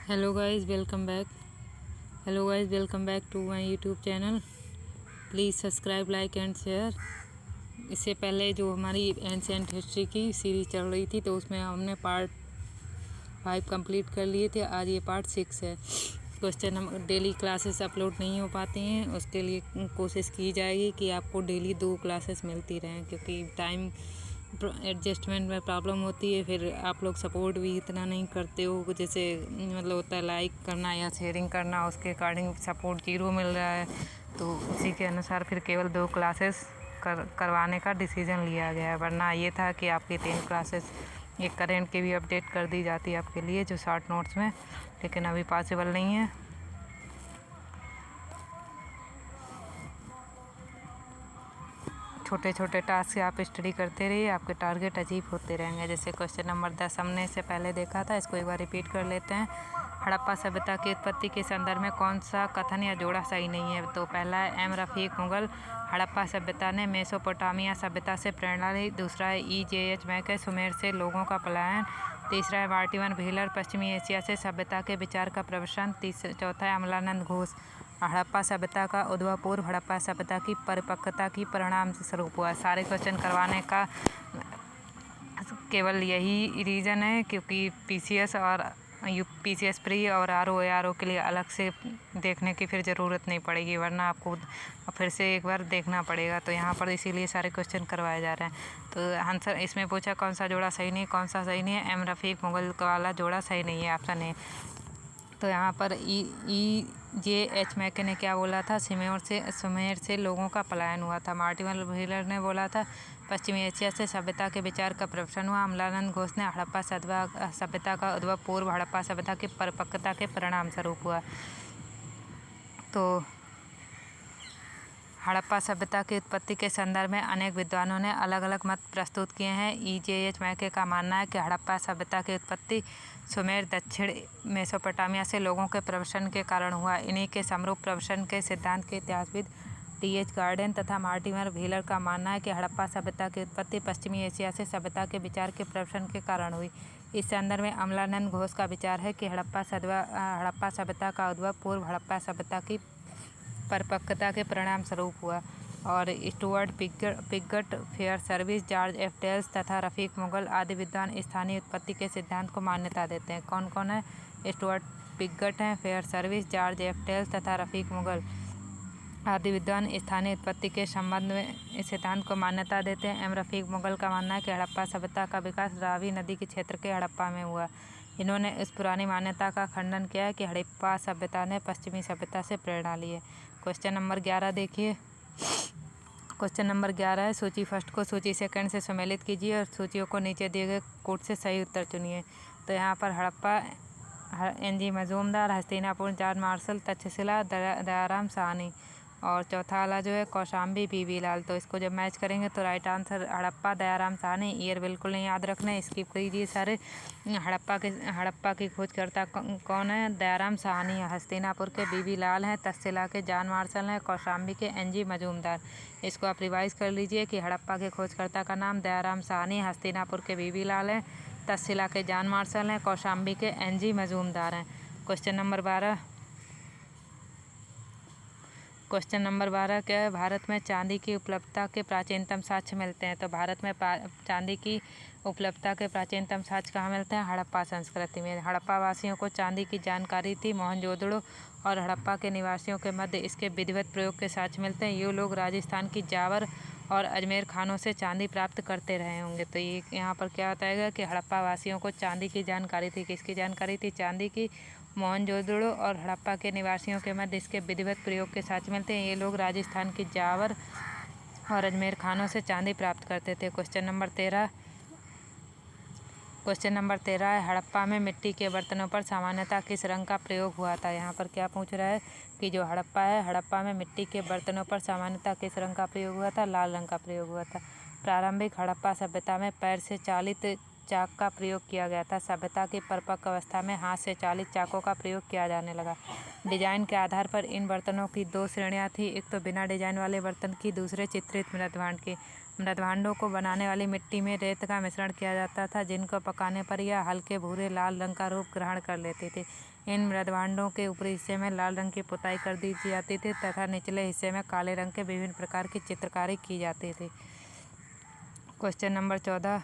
Hello guys welcome back to my YouTube channel. Please subscribe, like and share. इससे पहले जो हमारी ancient history की सीरीज चल रही थी तो उसमें हमने पार्ट 5 कंप्लीट कर लिए थे। आज ये पार्ट 6 है। क्वेश्चन हम डेली क्लासेस अपलोड नहीं हो पाती हैं, उसके लिए कोशिश की जाएगी कि आपको डेली 2 क्लासेस मिलती रहें, क्योंकि टाइम एडजस्टमेंट में प्रॉब्लम होती है। फिर आप लोग सपोर्ट भी इतना नहीं करते हो, जैसे मतलब होता है लाइक करना या शेयरिंग करना, उसके अकॉर्डिंग सपोर्ट 0 मिल रहा है। तो उसी के अनुसार फिर केवल 2 क्लासेस करवाने का डिसीज़न लिया गया है। वरना ये था कि आपकी 3 क्लासेस एक करेंट की भी अपडेट कर दी जाती है आपके लिए, जो शॉर्ट नोट्स में, लेकिन अभी पॉसिबल नहीं है। छोटे छोटे टास्क से आप स्टडी करते रहिए, आपके टारगेट अचीव होते रहेंगे। जैसे क्वेश्चन नंबर 10 हमने इससे पहले देखा था, इसको एक बार रिपीट कर लेते हैं। हड़प्पा सभ्यता की उत्पत्ति के संदर्भ में कौन सा कथन या जोड़ा सही नहीं है? तो पहला है एम रफ़ीक मुगल, हड़प्पा सभ्यता ने मेसोपोटामिया सभ्यता से प्रेरणा ली। दूसरा है EJH मैके, सुमेर से लोगों का पलायन। तीसरा है मार्टिन व्हीलर, पश्चिमी एशिया से सभ्यता के विचार का प्रवसन। चौथा है अमलानंद घोष, हड़प्पा सभ्यता का उद्भव पूर्व हड़प्पा सभ्यता की परिपक्वता की परिणाम स्वरूप हुआ। सारे क्वेश्चन करवाने का केवल यही रीज़न है क्योंकि PCS और PCS प्री और RO के लिए अलग से देखने की फिर ज़रूरत नहीं पड़ेगी, वरना आपको फिर से एक बार देखना पड़ेगा। तो यहाँ पर इसीलिए सारे क्वेश्चन करवाए जा रहे हैं। तो आंसर इसमें पूछा कौन सा जोड़ा सही नहीं, कौन सा सही नहीं है? एम रफ़ीक मुगल वाला जोड़ा सही नहीं है, ऑप्शन ए। तो यहाँ पर EJH मैके ने क्या बोला था? सुमेर से लोगों का पलायन हुआ था। मार्टिन व्हीलर ने बोला था पश्चिमी एशिया से सभ्यता के विचार का प्रवसन हुआ। अमलानंद घोष ने हड़प्पा सभ्यता का उद्भव पूर्व हड़प्पा सभ्यता की परिपक्वता के परिणाम स्वरूप हुआ। तो हड़प्पा सभ्यता की उत्पत्ति के संदर्भ में अनेक विद्वानों ने अलग अलग मत प्रस्तुत किए हैं। EJH मैके का मानना है कि हड़प्पा सभ्यता की उत्पत्ति सुमेर दक्षिण मेसोपोटामिया से लोगों के प्रवसन के कारण हुआ। इन्हीं के समरूप प्रवसन के सिद्धांत के इतिहासविद TH गार्डन तथा मार्टिमर व्हीलर का मानना है कि हड़प्पा सभ्यता की उत्पत्ति पश्चिमी एशिया से सभ्यता के विचार के प्रवसन के कारण हुई। इस संदर्भ में अमलानंद घोष का विचार है कि हड़प्पा सभ्यता का उद्भव पूर्व हड़प्पा सभ्यता की परिपक्वता के परिणाम स्वरूप हुआ। और Stuart Piggott, Fairservis, George F Dales तथा रफ़ीक मुगल आदि विद्वान स्थानीय उत्पत्ति के सिद्धांत को मान्यता देते हैं। कौन कौन है? स्टुअर्ट पिगट हैं, Fairservis, George F Dales तथा रफ़ीक मुगल आदि विद्वान स्थानीय उत्पत्ति के संबंध में इस सिद्धांत को मान्यता देते हैं। एम रफ़ीक मुगल का मानना है कि हड़प्पा सभ्यता का विकास रावी नदी के क्षेत्र के हड़प्पा में हुआ। इन्होंने इस पुरानी मान्यता का खंडन किया है कि हड़प्पा सभ्यता ने पश्चिमी सभ्यता से प्रेरणा ली है। क्वेश्चन नंबर 11 देखिए। क्वेश्चन नंबर 11 है, सूची फर्स्ट को सूची सेकंड से सम्मिलित कीजिए और सूचियों को नीचे दिए गए कोड से सही उत्तर चुनिए। तो यहाँ पर Harappa NG Majumdar, Hastinapur George Marshall, Taxila Dayaram Sahni, और चौथा वाला जो है कौशाम्बी PV लाल। तो इसको जब मैच करेंगे तो right answer Harappa Dayaram Sahni. Year बिल्कुल नहीं याद रखना, स्किप कीजिए सारे। हड़प्पा की खोजकर्ता कौन है? दयाराम साहनी। हस्तिनापुर के BV लाल हैं, तक्षशिला के जॉन मार्शल हैं, कौशाम्बी के NG मजूमदार। इसको आप रिवाइज कर लीजिए कि हड़प्पा के खोजकर्ता का नाम दयाराम साहनी, हस्तिनापुर के BV लाल हैं, तक्षशिला के जॉन मार्शल हैं, कौशाम्बी के NG मजूमदार हैं। Question number 12। क्वेश्चन नंबर 12 क्या है? भारत में चांदी की उपलब्धता के प्राचीनतम साक्ष्य मिलते हैं। तो भारत में चांदी की उपलब्धता के प्राचीनतम साक्ष्य कहाँ मिलते हैं? हड़प्पा संस्कृति में। हड़प्पा वासियों को चांदी की जानकारी थी। मोहनजोदड़ो और हड़प्पा के निवासियों के मध्य इसके विधिवत प्रयोग के साक्ष्य मिलते हैं। ये लोग राजस्थान की जावर और अजमेर खानों से चांदी प्राप्त करते रहे होंगे। तो ये यहाँ पर क्या बताएगा कि हड़प्पा वासियों को चांदी की जानकारी थी। किसकी जानकारी थी? चांदी की। मोहनजोदड़ो और हड़प्पा के निवासियों के मध्य इसके विधिवत प्रयोग के साक्ष्य मिलते हैं। ये लोग राजस्थान की जावर और अजमेर खानों से चांदी प्राप्त करते थे। Question number 13। क्वेश्चन नंबर 13 है, हड़प्पा में मिट्टी के बर्तनों पर सामान्यतः किस रंग का प्रयोग हुआ था? यहाँ पर क्या पूछ रहा है कि जो हड़प्पा है, हड़प्पा में मिट्टी के बर्तनों पर सामान्यतः किस रंग का प्रयोग हुआ था? लाल रंग का प्रयोग हुआ था। प्रारंभिक हड़प्पा सभ्यता में पैर से चालित चाक का प्रयोग किया गया था। सभ्यता की परिपक्व अवस्था में हाथ से चालित चाकों का प्रयोग किया जाने लगा। डिजाइन के आधार पर इन बर्तनों की 2 श्रेणियां थी, एक तो बिना डिजाइन वाले बर्तन की, दूसरे चित्रित मृदभांड की। मृदभांडों को बनाने वाली मिट्टी में रेत का मिश्रण किया जाता था, जिनको पकाने पर यह हल्के भूरे लाल रंग का रूप ग्रहण कर लेते थे। इन मृदभांडों के ऊपरी हिस्से में लाल रंग की पुताई कर दी जाती थी तथा निचले हिस्से में काले रंग के विभिन्न प्रकार की चित्रकारी की जाती थी। क्वेश्चन नंबर 14,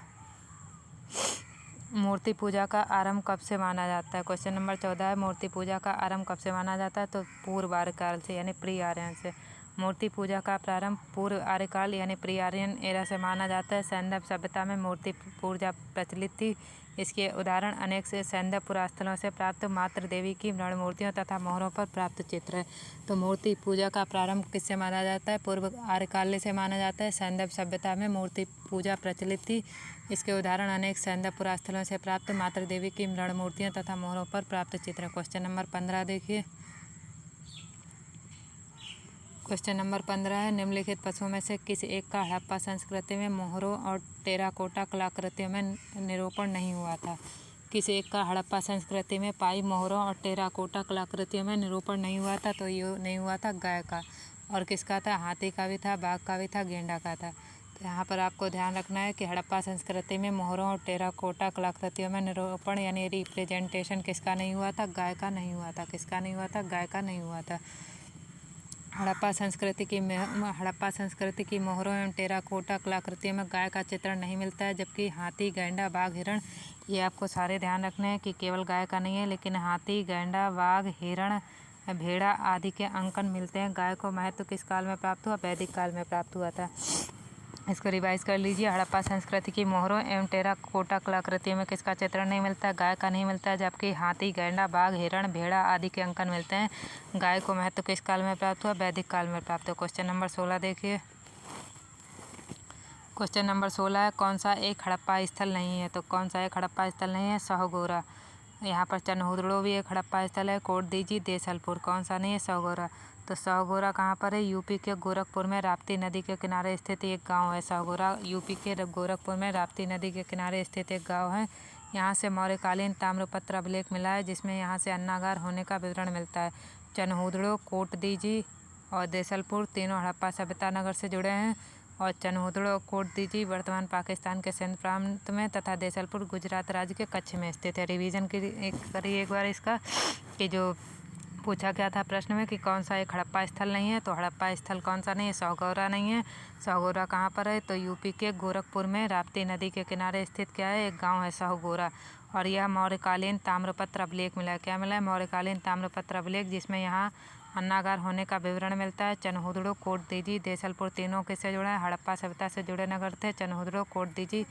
मूर्ति पूजा का आरंभ कब से माना जाता है? क्वेश्चन नंबर 14 है, मूर्ति पूजा का आरंभ कब से माना जाता है? तो पूर्व आर्यकाल से यानी प्री आर्यन से। मूर्ति पूजा का प्रारंभ पूर्व आर्यकाल यानी प्री आर्यन एरा से माना जाता है। सैंधव सभ्यता में मूर्ति पूजा प्रचलित थी। इसके उदाहरण अनेक से सैंधव पुरास्थलों से प्राप्त मातृ देवी की मृण मूर्तियों तथा मोहरों पर प्राप्त चित्र है। तो मूर्ति पूजा का प्रारंभ किससे माना जाता है? पूर्व आर्यकाल से माना जाता है। सैंधव सभ्यता में मूर्ति पूजा प्रचलित थी। इसके उदाहरण अनेक सैंधव पुरास्थलों से प्राप्त मातृ देवी की मृण मूर्तियों तथा मोहरों पर प्राप्त चित्र। क्वेश्चन नंबर 15 देखिए। क्वेश्चन नंबर 15 है, निम्नलिखित पशुओं में से किस एक का हड़प्पा संस्कृति में मोहरों और टेराकोटा कलाकृतियों में निरूपण नहीं हुआ था? किस एक का हड़प्पा संस्कृति में पाई मोहरों और टेराकोटा कलाकृतियों में निरूपण नहीं हुआ था? तो ये नहीं हुआ था गाय का। और किसका था? हाथी का भी था, बाघ का भी था, गेंडा का था। तो यहाँ पर आपको ध्यान रखना है कि हड़प्पा संस्कृति में मोहरों और टेराकोटा कलाकृतियों में निरूपण यानी रिप्रेजेंटेशन किसका नहीं हुआ था? गाय का नहीं हुआ था। किसका नहीं हुआ था? गाय का नहीं हुआ था। हड़प्पा संस्कृति की मोहरों एवं टेराकोटा कलाकृतियों में गाय का चित्रण नहीं मिलता है, जबकि हाथी, गैंडा, बाघ, हिरण, ये आपको सारे ध्यान रखने हैं कि केवल गाय का नहीं है, लेकिन हाथी, गैंडा, बाघ, हिरण, भेड़ा आदि के अंकन मिलते हैं। गाय को महत्व किस काल में प्राप्त हुआ? वैदिक काल में प्राप्त हुआ था। इसको रिवाइज कर लीजिए। हड़प्पा संस्कृति की मोहरों एवं टेराकोटा कलाकृतियों में किसका चित्रण नहीं मिलता है? गाय का नहीं मिलता है, जबकि हाथी, गैंडा, बाघ, हिरण, भेड़ा आदि के अंकन मिलते हैं। गाय को महत्व किस काल में प्राप्त हुआ? वैदिक काल में प्राप्त हुआ। क्वेश्चन नंबर 16 देखिए। क्वेश्चन नंबर 16 है, कौन सा एक हड़प्पा स्थल नहीं है? तो कौन सा एक हड़प्पा स्थल नहीं है? सहोगोरा। यहाँ पर चनहुदड़ो भी एक हड़प्पा स्थल है। कोटदीजी, देसलपुर। कौन सा नहीं है? सहोगोरा। तो सहोगोरा कहाँ पर है? यूपी के गोरखपुर में राप्ती नदी के किनारे स्थित एक गांव है। सहोगोरा यूपी के गोरखपुर में राप्ती नदी के किनारे स्थित एक गांव है। यहाँ से मौर्यकालीन ताम्रपत्र अभिलेख मिला है, जिसमें यहाँ से अन्नागार होने का विवरण मिलता है। चनहुदड़ो, कोटदीजी और देसलपुर तीनों हड़प्पा सभ्यता नगर से जुड़े हैं। और चनहुदड़ो, कोटदीजी वर्तमान पाकिस्तान के सिंध प्रांत में तथा देसलपुर गुजरात राज्य के कच्छ में स्थित है। रिवीजन करिए एक बार इसका कि जो पूछा गया था प्रश्न में कि कौन सा एक हड़प्पा स्थल नहीं है। तो हड़प्पा स्थल कौन सा नहीं है? सहोगोरा नहीं है। सहोगोरा कहाँ पर है? तो यूपी के गोरखपुर में राप्ती नदी के किनारे स्थित क्या है? एक गांव है सहोगोरा। और यह मौर्यकालीन ताम्रपत्र अभिलेख मिला है। क्या मिला है? मौर्यकालीन ताम्रपत्र अभिलेख, जिसमें यहाँ अन्नागार होने का विवरण मिलता है। चनहुदड़ो, कोटदीजी, देसलपुर तीनों किससे जुड़े हैं? हड़प्पा सभ्यता से जुड़े नगर थे। चनहुदड़ो, कोटदीजी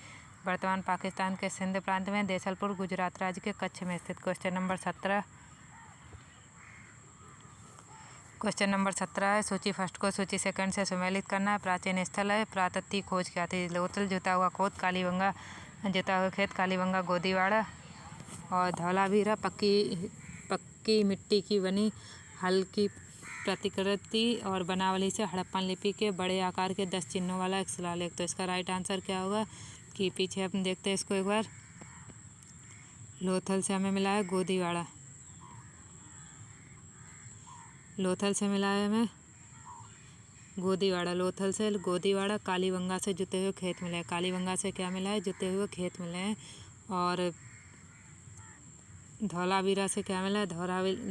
वर्तमान पाकिस्तान के सिंध प्रांत में, देसलपुर गुजरात राज्य के कच्छ में स्थित। Question number 17। क्वेश्चन नंबर 17 है, सूची फर्स्ट को सूची सेकंड से सुमेलित करना है। प्राचीन स्थल है। पुरातत्व खोज क्या थी? लोथल, जुता हुआ खोद, कालीबंगा, जुता हुआ खेत, कालीबंगा, गोदीवाड़ा और धौलावीरा पक्की मिट्टी की बनी हल्की प्रतिकृति और बनावली से हड़प्पन लिपि के बड़े आकार के 10 चिन्हों वाला एक शिलालेख। तो इसका राइट आंसर क्या होगा कि पीछे अपन देखते हैं इसको एक बार। लोथल से हमें मिला है गोदीवाड़ा, लोथल से मिला है हमें गोदीवाड़ा, लोथल से गोदीवाड़ा, कालीबंगा से जुते हुए खेत मिले हैं। कालीबंगा से क्या मिला है? जुते हुए खेत मिले हैं। और धौलावीरा से क्या मिला है?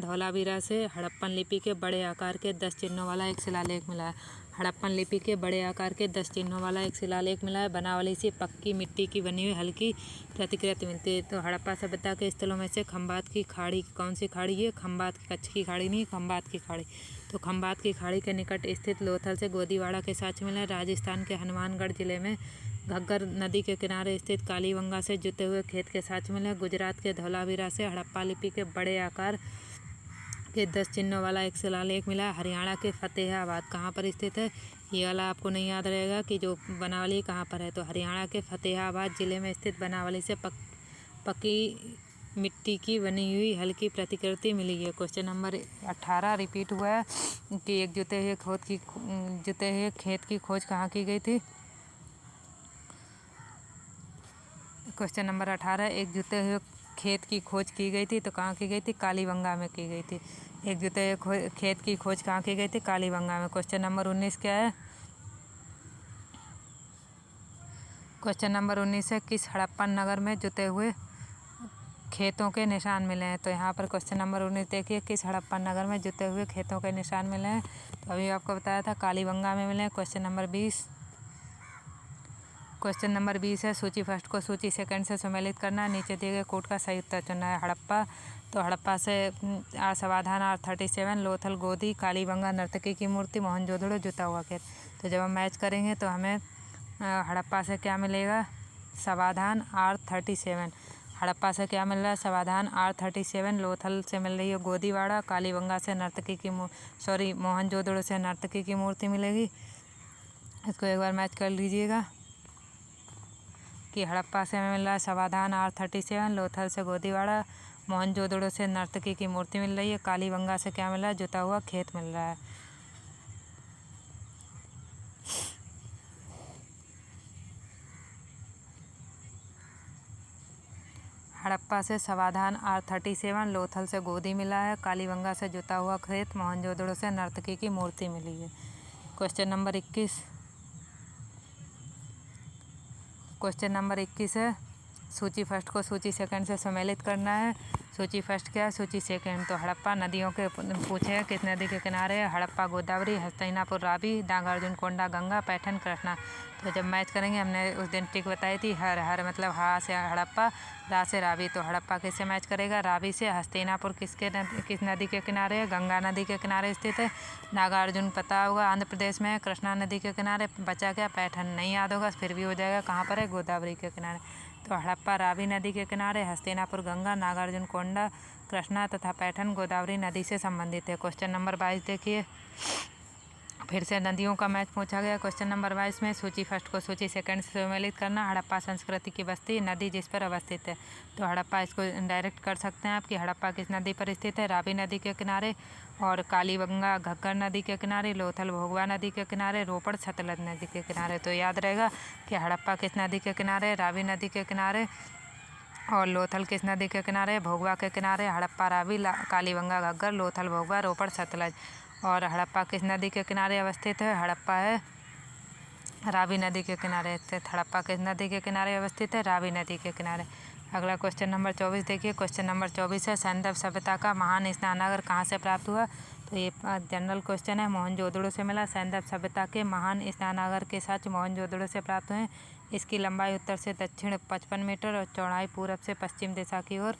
धौलावीरा से हड़प्पन लिपि के बड़े आकार के 10 चिन्हों वाला एक शिलालेख मिला है। हड़प्पन लिपि के बड़े आकार के 10 चिन्हों वाला एक शिलालेख मिला है। बनावली से पक्की मिट्टी की बनी हुई हल्की प्रतिकृति मिलती है। तो हड़प्पा सभ्यता के स्थलों में से खंबात की खाड़ी, कौन सी खाड़ी है? खंबात की, कच्छ की खाड़ी नहीं, खंबात की खाड़ी। तो खंबात की खाड़ी के निकट स्थित लोथल से गोदीवाड़ा के साक्ष्य मिले। राजस्थान के हनुमानगढ़ जिले में घग्गर नदी के किनारे स्थित कालीबंगा से जुते हुए खेत के साक्ष्य मिले। गुजरात के धौलावीरा से हड़प्पा लिपि के बड़े आकार के 10 चिन्हों वाला एक शिलालेख मिला। हरियाणा के फतेहाबाद कहाँ पर स्थित है? ये वाला आपको नहीं याद रहेगा कि जो बनावली कहाँ पर है। तो हरियाणा के फतेहाबाद जिले में स्थित बनावली से पक्की मिट्टी की बनी हुई हल्की प्रतिकृति मिली है। क्वेश्चन नंबर 18 रिपीट हुआ है कि एक जुते हुए खेत की खोज कहाँ की गई थी? क्वेश्चन नंबर 18, एक जुते हुए खेत की खोज की गई थी, तो कहाँ की गई थी? कालीबंगा में की गई थी। एक जुते हुए खेत की खोज कहाँ की गई थी? कालीबंगा में। क्वेश्चन नंबर 19 क्या है? क्वेश्चन नंबर 19 है, किस हड़प्पन नगर में जुते हुए खेतों के निशान मिले हैं। तो यहाँ पर क्वेश्चन नंबर 19 देखिए, किस हड़प्पन नगर में जुते हुए खेतों के निशान मिले हैं। तो अभी आपको बताया था कालीबंगा में मिले हैं। क्वेश्चन नंबर 20 है, सूची फर्स्ट को सूची सेकंड से सम्मिलित करना है। नीचे दिए गए कोड का सही उत्तर चुनना है। हड़प्पा, तो हड़प्पा से समाधान R37, लोथल गोदी, कालीबंगा नर्तकी की मूर्ति, मोहनजोदड़ो जुता हुआ खेत। तो जब हम मैच करेंगे तो हमें हड़प्पा से क्या मिलेगा, समाधान R37। हड़प्पा से क्या मिल रहा है, समाधान R37। लोथल से मिल रही है गोदीवाड़ा, कालीबंगा से मोहनजोदड़ो से नर्तकी की मूर्ति मिलेगी। इसको एक बार मैच कर लीजिएगा कि हड़प्पा से हमें मिल रहा है समाधान R37, लोथल से गोदीवाड़ा, मोहनजोदड़ो से नर्तकी की मूर्ति मिल रही है, कालीबंगा से क्या मिल रहा है, जुता हुआ खेत मिल रहा है। हड़प्पा से समाधान R37, लोथल से गोदी मिला है, कालीबंगा से जुता हुआ खेत, मोहनजोदड़ो से नर्तकी की मूर्ति मिली है। क्वेश्चन नंबर 21 है, सूची फर्स्ट को सूची सेकंड से सम्मिलित करना है। सूची फर्स्ट क्या है, सूची सेकंड। तो हड़प्पा नदियों के पूछे हैं, किस नदी के किनारे है। हड़प्पा गोदावरी, हस्तिनापुर रावी, नागार्जुन कोंडा गंगा, पैठन कृष्णा। तो जब मैच करेंगे, हमने उस दिन ट्रिक बताई थी, हर मतलब हा से हड़प्पा, रा से रावी। तो हड़प्पा किससे मैच करेगा, रावी से। हस्तिनापुर किस नदी के किनारे है, गंगा नदी के किनारे स्थित है। नागार्जुन पता होगा आंध्र प्रदेश में है, कृष्णा नदी के किनारे। बचा क्या, पैठन नहीं याद होगा, फिर भी हो जाएगा, कहाँ पर है, गोदावरी के किनारे। तो हड़प्पा रावी नदी के किनारे, हस्तिनापुर गंगा, नागार्जुन कोंडा कृष्णा तथा पैठन गोदावरी नदी से संबंधित है। क्वेश्चन नंबर 22 देखिए, फिर से नदियों का मैच पूछा गया। क्वेश्चन नंबर 22 में सूची फर्स्ट को सूची सेकंड से सम्मिलित करना। हड़प्पा संस्कृति की बस्ती, नदी जिस पर अवस्थित है। तो हड़प्पा, इसको डायरेक्ट कर सकते हैं आप कि हड़प्पा किस नदी पर स्थित है, रावी नदी के किनारे। और कालीबंगा घग्गर नदी के किनारे, लोथल भोगवा नदी के किनारे, रोपड़ सतलज नदी के किनारे। तो याद रहेगा कि हड़प्पा किस नदी के किनारे, रावी नदी के किनारे। और लोथल किस नदी के किनारे, भोगवा के किनारे। हड़प्पा रावी, कालीबंगा घग्गर, लोथल भोगवा, रोपड़ सतलज। और हड़प्पा किस नदी के किनारे अवस्थित है, हड़प्पा है रावी नदी के किनारे स्थित। हड़प्पा किस नदी के किनारे अवस्थित है, रावी नदी के किनारे। अगला क्वेश्चन नंबर 24 देखिए। क्वेश्चन नंबर 24 है, सैंधव सभ्यता का महान स्नानागार कहाँ से प्राप्त हुआ। तो ये जनरल क्वेश्चन है, मोहनजोदड़ो से मिला। सैंधव सभ्यता के महान स्नानागार के साक्ष्य मोहनजोदड़ो से प्राप्त हुए। इसकी लंबाई उत्तर से दक्षिण 55 मीटर और चौड़ाई पूरब से पश्चिम दिशा की ओर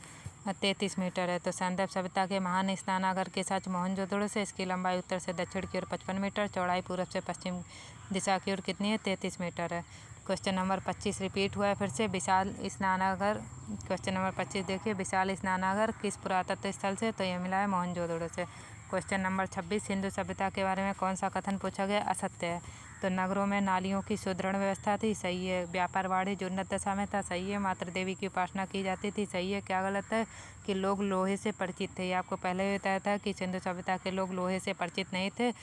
33 मीटर है। तो सैंधव सभ्यता के महान स्नानागार के साक्ष्य मोहनजोदड़ो से। इसकी लंबाई उत्तर से दक्षिण की ओर 55 मीटर, चौड़ाई पूरब से पश्चिम दिशा की ओर कितनी है, 33 मीटर है। क्वेश्चन नंबर 25 रिपीट हुआ है फिर से, विशाल स्नानागार। क्वेश्चन नंबर 25 देखिए, विशाल स्नानागार किस पुरातत्व स्थल से। तो ये मिला है मोहनजोदड़ो से। क्वेश्चन नंबर 26, सिंधु सभ्यता के बारे में कौन सा कथन पूछा गया, असत्य है। तो नगरों में नालियों की सुदृढ़ व्यवस्था थी, सही है। व्यापार वाणिज्य उन्नत दशा में था, सही है। मातृ देवी की उपासना की जाती थी, सही है। क्या गलत है, कि लोग लोहे से परिचित थे। ये आपको पहले ही बताया था कि सिंधु सभ्यता के लोग लोहे से परिचित नहीं थे,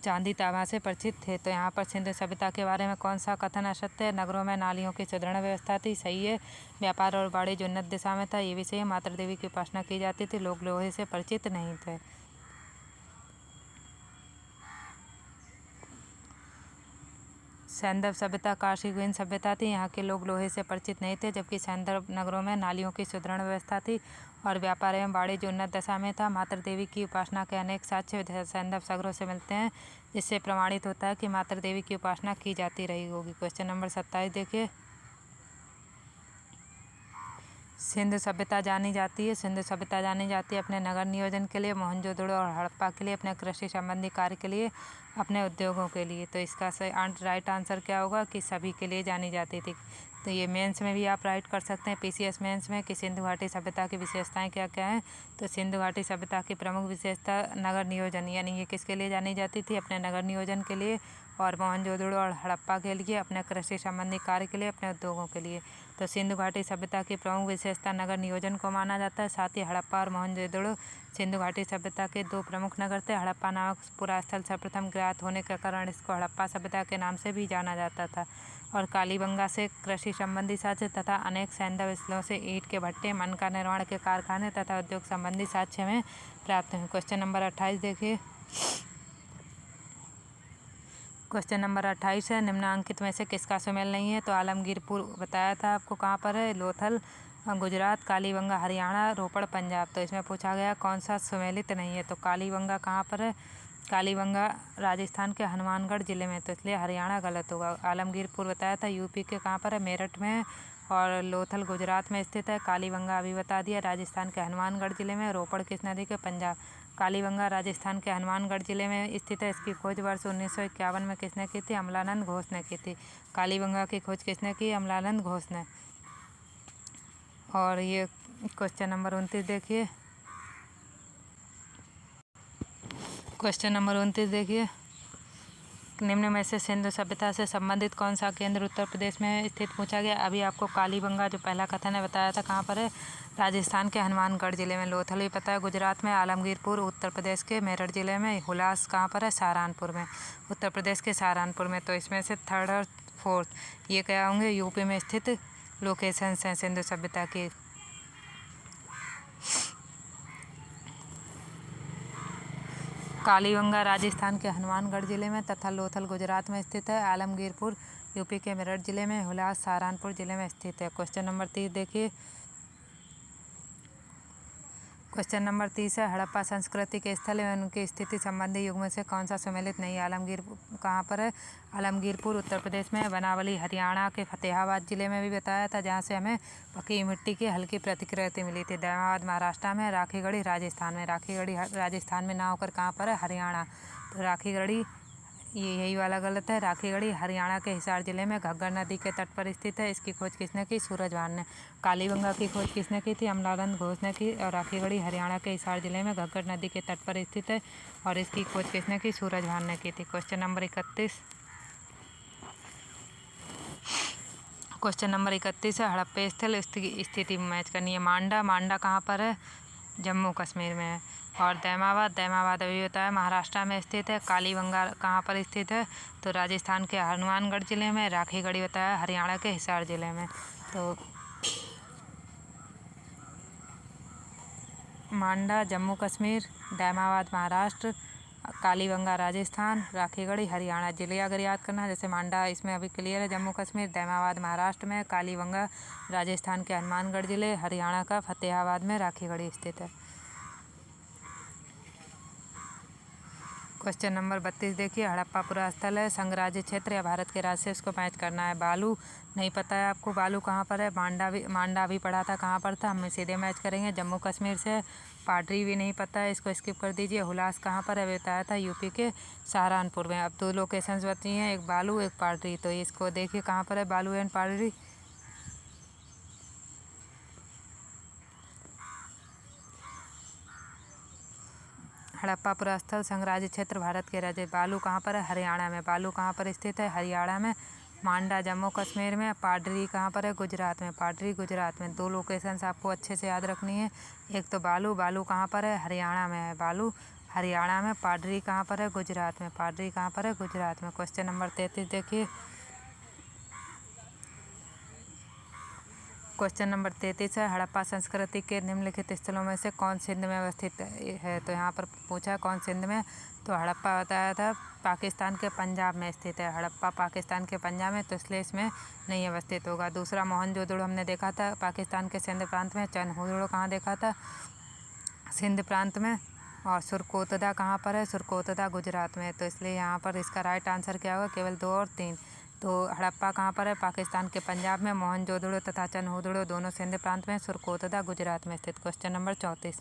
चांदी तांबा से परिचित थे। तो यहाँ पर सिंधु सभ्यता के बारे में कौन सा कथन असत्य है, नगरों में नालियों की सुदृढ़ व्यवस्था थी, सही है। व्यापार और वाणिज्य उन्नत दिशा में था, ये भी सही है। मातृ देवी की उपासना की जाती थी, लोग लोहे से परिचित नहीं थे। सैंधव सभ्यता काशीगुइन सभ्यता थी, यहाँ के लोग लोहे से परिचित नहीं थे, जबकि सैंधव नगरों में नालियों की सुदृढ़ व्यवस्था थी और व्यापार एवं वाणिज्य उन्नत दशा में था। मातृ देवी की उपासना के अनेक साक्ष्य सैंधव सागरों से मिलते हैं, जिससे प्रमाणित होता है कि मातृ देवी की उपासना की जाती रही होगी। क्वेश्चन नंबर 27 देखिए, सिंधु सभ्यता जानी जाती है। सिंधु सभ्यता जानी जाती है अपने नगर नियोजन के लिए, मोहनजोदड़ो और हड़प्पा के लिए अपने कृषि संबंधी कार्य के लिए, अपने उद्योगों के लिए। तो इसका सही राइट आंसर क्या होगा, कि सभी के लिए जानी जाती थी। तो ये मेंस में भी आप राइट कर सकते हैं, पीसीएस मेंस में, कि सिंधु घाटी सभ्यता की विशेषताएं क्या क्या हैं। तो सिंधु घाटी सभ्यता की प्रमुख विशेषता नगर नियोजन, यानी ये किसके लिए जानी जाती थी, अपने नगर नियोजन के लिए। और मोहनजोदड़ो और हड़प्पा के लिए अपने कृषि संबंधी कार्य के लिए, अपने उद्योगों के लिए। तो सिंधु घाटी सभ्यता की प्रमुख विशेषता नगर नियोजन को माना जाता है। साथ ही हड़प्पा और मोहनजोदड़ो सिंधु घाटी सभ्यता के दो प्रमुख नगर थे। हड़प्पा नामक पूरा स्थल सर्वप्रथम ज्ञात होने के कारण इसको हड़प्पा सभ्यता के नाम से भी जाना जाता था। और कालीबंगा से कृषि संबंधी साक्ष्य तथा अनेक सैंधव स्थलों से ईंट के भट्टे, मन का निर्माण के कारखाने तथा उद्योग संबंधी साक्ष्य में प्राप्त हुए। क्वेश्चन नंबर 28 देखिए, क्वेश्चन नंबर 28 है, निम्नांकित में से किसका सुमेल नहीं है? तो आलमगीरपुर बताया था आपको कहाँ पर है, लोथल गुजरात, कालीबंगा हरियाणा, रोपड़ पंजाब। तो इसमें पूछा गया कौन सा सुमेलित नहीं है? तो कालीबंगा कहाँ पर है? कालीबंगा राजस्थान के हनुमानगढ़ जिले में, तो इसलिए हरियाणा गलत होगा। आलमगीरपुर बताया था यूपी के कहाँ पर है, मेरठ में, और लोथल गुजरात में स्थित है। कालीबंगा अभी बता दिया, राजस्थान के हनुमानगढ़ जिले में। रोपड़ किस नदी के? पंजाब। कालीबंगा राजस्थान के हनुमानगढ़ जिले में स्थित है। इसकी खोज वर्ष 1951 में किसने की थी? अमलानंद घोष ने की थी। कालीबंगा की खोज किसने की? अमलानंद घोष ने। और ये क्वेश्चन नंबर 29 देखिए, क्वेश्चन नंबर 29 देखिए, निम्न में से सिंधु सभ्यता से संबंधित कौन सा केंद्र उत्तर प्रदेश में स्थित पूछा गया? अभी आपको कालीबंगा जो पहला कथन है बताया था कहाँ पर है, राजस्थान के हनुमानगढ़ जिले में। लोथल भी पता है गुजरात में। आलमगीरपुर उत्तर प्रदेश के मेरठ जिले में। हुलास कहाँ पर है? सहारनपुर में, उत्तर प्रदेश के सहारनपुर में। तो इसमें से थर्ड और फोर्थ ये क्या होंगे? यूपी में स्थित लोकेशंस हैं सिंधु सभ्यता की। कालीबंगा राजस्थान के हनुमानगढ़ जिले में तथा लोथल गुजरात में स्थित है। आलमगीरपुर यूपी के मेरठ जिले में। हुलास सहारनपुर जिले में स्थित है। क्वेश्चन नंबर 30 देखिए, क्वेश्चन नंबर 30 है, हड़प्पा संस्कृति के स्थल एवं उनकी स्थिति संबंधी युग में से कौन सा सुमेलित नहीं है? आलमगीर कहाँ पर है? आलमगीरपुर उत्तर प्रदेश में। बनावली हरियाणा के फतेहाबाद जिले में भी बताया था, जहाँ से हमें पकी मिट्टी की हल्की प्रतिकृति मिली थी। दैमाबाद महाराष्ट्र में। राखीगढ़ी राजस्थान में। राखीगढ़ी राजस्थान में ना होकर कहाँ पर है? हरियाणा। तो राखीगढ़ी ये यही वाला गलत है। राखीगढ़ी हरियाणा के हिसार जिले में घग्गर नदी के तट पर स्थित है। इसकी खोज किसने की? सूरजभान ने। कालीबंगा की खोज किसने की थी? अमलानंद घोष ने की। और राखीगढ़ी हरियाणा के हिसार जिले में घग्गर नदी के तट पर स्थित है, और इसकी खोज किसने की? सूरजभान ने की थी। क्वेश्चन नंबर 31, क्वेश्चन नंबर 31 है, हड़प्पा स्थल स्थिति मैच करनी है। मांडा, मांडा कहाँ पर है? जम्मू कश्मीर में है। और दैमाबाद, दैमाबाद अभी बताया महाराष्ट्र में स्थित है। कालीबंगा कहाँ पर स्थित है? तो राजस्थान के हनुमानगढ़ जिले में। राखीगढ़ी बताया हरियाणा के हिसार जिले में। तो मांडा जम्मू कश्मीर, दैमाबाद महाराष्ट्र, कालीबंगा राजस्थान, राखीगढ़ी हरियाणा। जिले अगर याद करना है, जैसे मांडा इसमें अभी क्लियर है जम्मू कश्मीर, दैमाबाद महाराष्ट्र में, कालीबंगा राजस्थान के हनुमानगढ़ जिले, हरियाणा का फतेहाबाद में राखीगढ़ी स्थित है। क्वेश्चन नंबर 32 देखिए, हड़प्पा पूरा स्थल है, संघ राज्य क्षेत्र या भारत के राज्य से इसको मैच करना है। बालू नहीं पता है आपको, बालू कहाँ पर है? मांडा भी पढ़ा था कहाँ पर था, हम सीधे मैच करेंगे जम्मू कश्मीर से। पाडरी भी नहीं पता है, इसको स्किप कर दीजिए। हुलास कहाँ पर है? बताया था यूपी के सहारनपुर में। अब दो लोकेशंस बची हैं, एक बालू एक पाडरी। तो इसको देखिए कहाँ पर है बालू एंड पाडरी। हड़प्पा पूरा स्थल संघ राज्य क्षेत्र भारत के राज्य। बालू कहाँ पर है? हरियाणा में। बालू कहाँ पर स्थित है? हरियाणा में। मांडा जम्मू कश्मीर में। पाडरी कहाँ पर है? गुजरात में। पाडरी गुजरात में। दो लोकेशंस आपको अच्छे से याद रखनी है। एक तो बालू, बालू कहाँ पर है? हरियाणा में है। बालू हरियाणा में। पाडरी कहाँ पर है? गुजरात में। पाडरी कहाँ पर है? गुजरात में। क्वेश्चन नंबर 33 देखिए, क्वेश्चन नंबर 33 है, हड़प्पा संस्कृति के निम्नलिखित स्थलों में से कौन सिंध में अवस्थित है? तो यहाँ पर पूछा है कौन सिंध में, तो हड़प्पा बताया था पाकिस्तान के पंजाब में स्थित है। हड़प्पा पाकिस्तान के पंजाब में, तो इसलिए इसमें नहीं अवस्थित होगा। दूसरा मोहनजोदड़ो हमने देखा था पाकिस्तान के सिंध प्रांत में। चनहुदड़ो कहाँ देखा था? सिंध प्रांत में। और सुरकोतदा कहाँ पर है? सुरकोतदा गुजरात में। तो इसलिए यहाँ पर इसका राइट आंसर क्या होगा? केवल 2 और 3। तो हड़प्पा कहाँ पर है? पाकिस्तान के पंजाब में। मोहनजोदड़ो तथा चनहुदड़ो दोनों सिंध प्रांत में। सुरकोतदा गुजरात में स्थित। क्वेश्चन नंबर 34,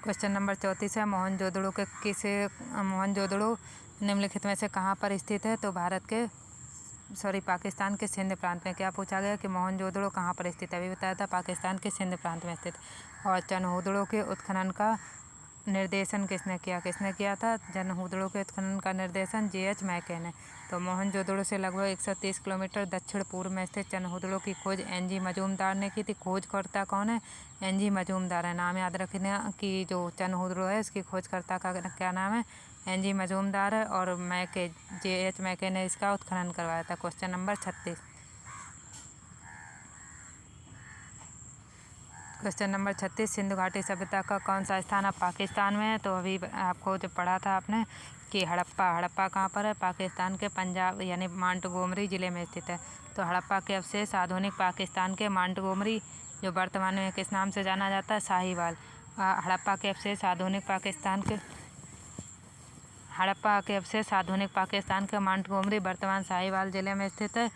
क्वेश्चन नंबर 34 है, मोहनजोदड़ो निम्नलिखित में से कहाँ पर स्थित है? तो पाकिस्तान के सिंध प्रांत में। क्या पूछा गया कि मोहनजोदड़ो कहाँ पर स्थित है? अभी बताया था पाकिस्तान के सिंध प्रांत में स्थित। और चनहुदड़ो के उत्खनन का निर्देशन किसने किया? किसने किया था चनहुदड़ो के उत्खनन का निर्देशन? J.H. मैके ने। तो मोहनजोदड़ो से लगभग 130 किलोमीटर दक्षिण पूर्व में स्थित चनहुदड़ो की खोज N.G. मजूमदार ने की थी। खोजकर्ता कौन है? N.G. मजूमदार है। नाम याद रखना कि जो चनहुदड़ो है इसकी खोजकर्ता का क्या नाम है? N.G. मजूमदार है। और मैके J.H. मैके ने इसका उत्खनन करवाया था। Question number 36, question number 36, Sindhu घाटी सभ्यता का कौन सा स्थान अब पाकिस्तान में है? तो अभी आपको जो पढ़ा था आपने कि हड़प्पा कहाँ पर है? पाकिस्तान के पंजाब यानी मोंटगोमरी ज़िले में स्थित है। तो हड़प्पा के अवशेष आधुनिक पाकिस्तान के मोंटगोमरी, जो वर्तमान में किस नाम से जाना जाता है? साहिवाल। हड़प्पा के अवशेष आधुनिक पाकिस्तान के मोंटगोमरी वर्तमान साहिवाल जिले में स्थित है।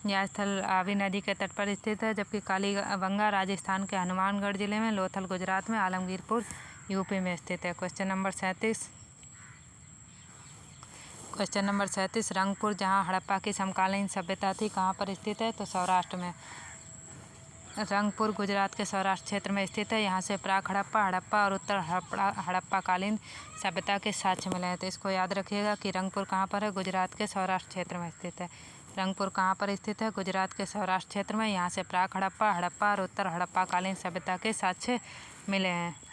यह स्थल रावी नदी के तट पर स्थित है, जबकि कालीबंगा राजस्थान के हनुमानगढ़ जिले में, लोथल गुजरात में, आलमगीरपुर यूपी में स्थित है। क्वेश्चन नंबर 37, रंगपुर, जहां हड़प्पा की समकालीन सभ्यता थी, कहां पर स्थित है? तो सौराष्ट्र में। रंगपुर गुजरात के सौराष्ट्र क्षेत्र में स्थित है। यहाँ से प्राक हड़प्पा और उत्तर हड़प्पाकालीन सभ्यता के साक्ष्य मिले हैं। तो इसको याद रखिएगा कि रंगपुर कहाँ पर है? गुजरात के सौराष्ट्र क्षेत्र में स्थित है। रंगपुर कहाँ पर स्थित है? गुजरात के सौराष्ट्र क्षेत्र में। यहाँ से प्राक हड़प्पा और उत्तर हड़प्पाकालीन सभ्यता के साक्ष्य मिले हैं।